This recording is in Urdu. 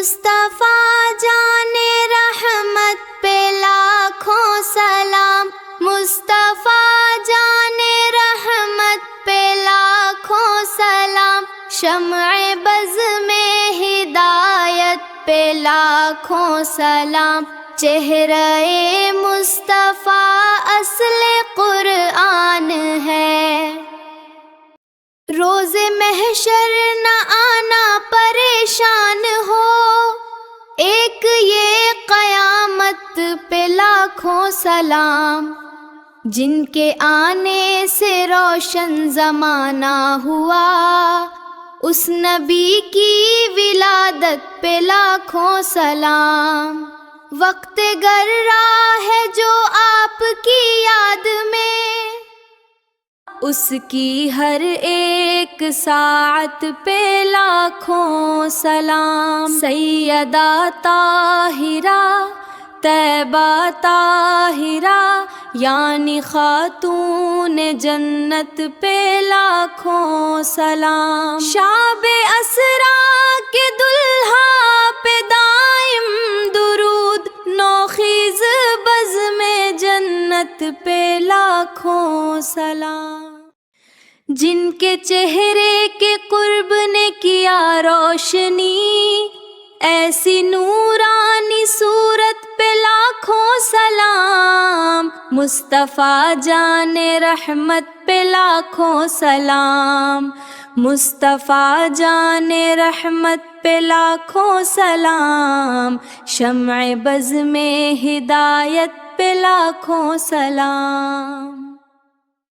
مصطفیٰ جان رحمت پہ لاکھوں سلام، مصطفیٰ جان رحمت پہ لاکھوں سلام، شمع بز میں ہدایت پہ لاکھوں سلام، چہرہ مصطفیٰ اصل قرآن ہے، روز محشر نہ آنا پریشان ہو، ایک یہ قیامت پہ لاکھوں سلام، جن کے آنے سے روشن زمانہ ہوا، اس نبی کی ولادت پہ لاکھوں سلام، وقت گرا ہے جو آپ کی یاد میں، اس کی ہر ایک ساعت پہ لاکھوں سلام، سیدہ طاہرہ طیبہ طاہرہ یعنی خاتون جنت پہ لاکھوں سلام، شاب اسرا کے دلہا پہ دائم درود، نوخیز بزم جنت پہ لاکھوں سلام، جن کے چہرے کے قرب نے کیا روشنی، ایسی نورانی صورت پہ لاکھوں سلام، مصطفیٰ جان رحمت پہ لاکھوں سلام، مصطفیٰ جان رحمت پہ لاکھوں سلام، شمع بز میں ہدایت پہ لاکھوں سلام۔